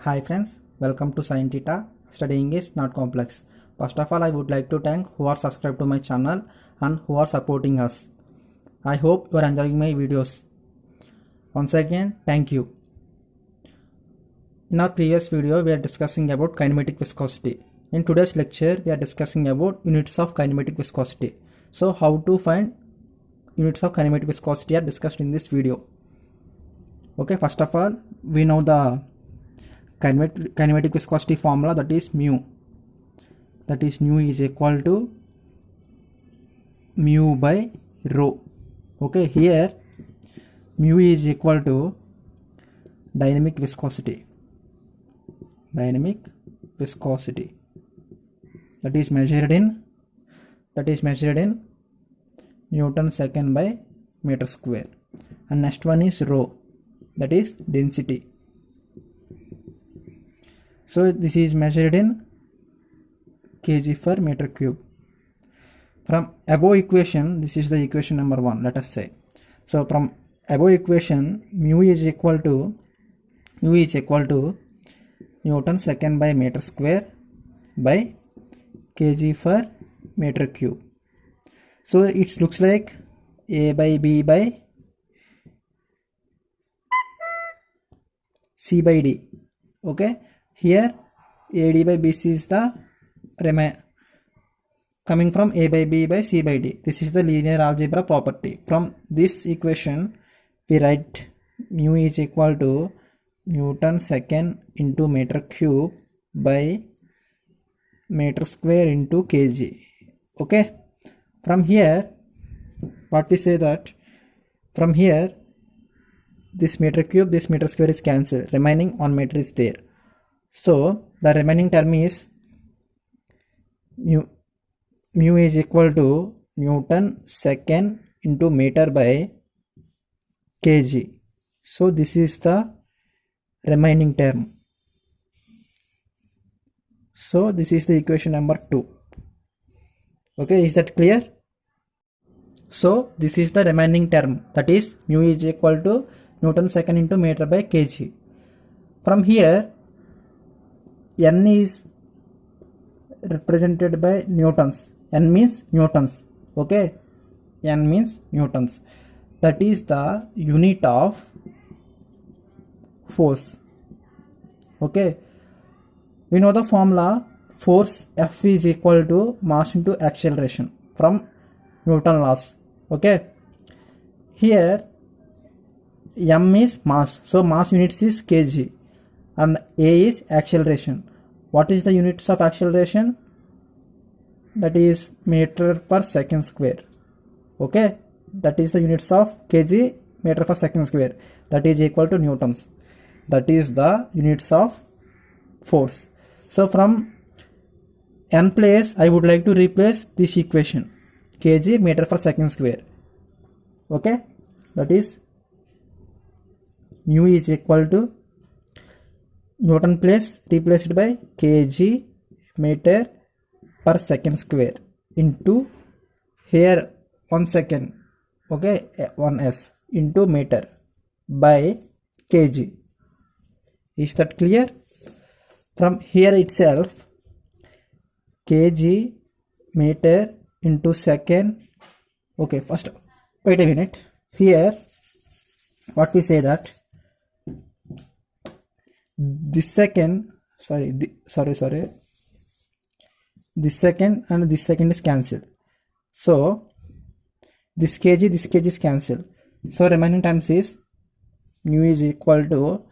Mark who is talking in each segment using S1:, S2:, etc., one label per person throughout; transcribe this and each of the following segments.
S1: Hi friends, welcome to Science Theta. Studying is not complex. First of all, I would like to thank who are subscribed to my channel and who are supporting us. I hope you are enjoying my videos. Once again, thank you. In our previous video, we are discussing about kinematic viscosity. In today's lecture, we are discussing about units of kinematic viscosity. So, how to find units of kinematic viscosity are discussed in this video. Okay, first of all, we know the kinematic viscosity formula, that is mu. That is mu is equal to mu by rho. Okay, here mu is equal to dynamic viscosity. Dynamic viscosity that is measured in Newton second by meter square. And next one is rho, that is density. So this is measured in kg per meter cube. From above equation, this is the equation number 1, let us say. So from above equation, mu is equal to Newton second by meter square by kg per meter cube. So it looks like A by B by C by D. Okay, here AD by BC is the coming from A by B by C by D. This is the linear algebra property. From this equation, we write mu is equal to Newton second into meter cube by meter square into kg. Okay, from here what we say that from here this meter cube, this meter square is cancelled, remaining 1 meter is there. So the remaining term is mu is equal to Newton second into meter by kg. So this is the remaining term. So this is the equation number 2. Okay, is that clear? So this is the remaining term, that is mu is equal to Newton second into meter by kg. From here n is represented by newtons. N means newtons. Okay, n means newtons. That is the unit of force. Okay, we know the formula, force F is equal to mass into acceleration from Newton laws. Okay, here m is mass, so mass units is kg, and a is acceleration. What is the units of acceleration? That is meter per second square. Okay, that is the units of kg, meter per second square, that is equal to newtons. That is the units of force. So from n place, I would like to replace this equation, kg meter per second square. Okay, that is mu is equal to Newton place replaced by kg meter per second square into here 1 second, okay, 1s into meter by kg. Is that clear? From here itself, kg meter into second. Okay, first wait a minute. Here what we say that this second, this second and this second is cancelled. So this kg is cancelled. So remaining terms is mu is equal to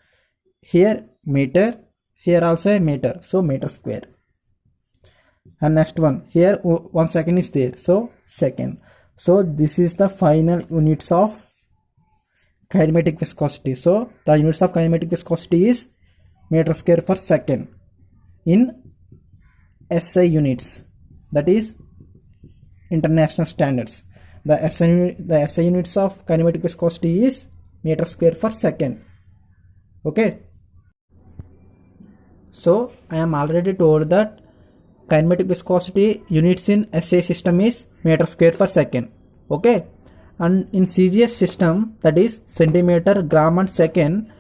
S1: here meter, here also a meter, so meter square. And next one, here 1 second is there, so second. So this is the final units of kinematic viscosity. So the units of kinematic viscosity is meter square per second in SI units, that is international standards. The SI units of kinematic viscosity is meter square per second. Okay, so I am already told that kinematic viscosity units in SI system is meter square per second. Okay, and in CGS system, that is centimeter, gram and second,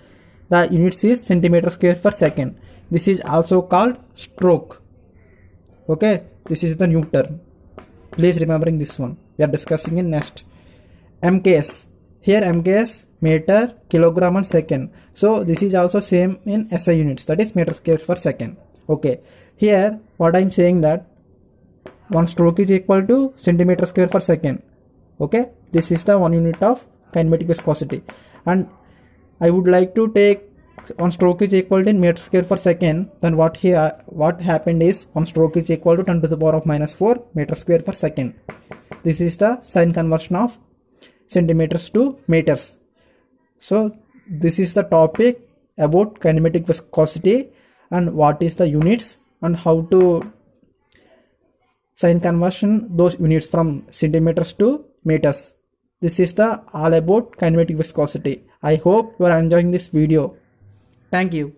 S1: the units is centimeter square per second. This is also called stroke. Okay, this is the new term. Please remembering this one. We are discussing in next. MKS. Here MKS meter, kilogram and second. So this is also same in SI units, that is meter square per second. Okay. Here what I am saying that one stroke is equal to centimeter square per second. Okay. This is the one unit of kinematic viscosity. And I would like to take one stroke is equal to meter square per second. Then what happened is one stroke is equal to 10 to the power of minus 4 meter square per second. This is the sign conversion of centimeters to meters. So this is the topic about kinematic viscosity and what is the units and how to sign conversion those units from centimeters to meters. This is the all about kinematic viscosity. I hope you are enjoying this video. Thank you.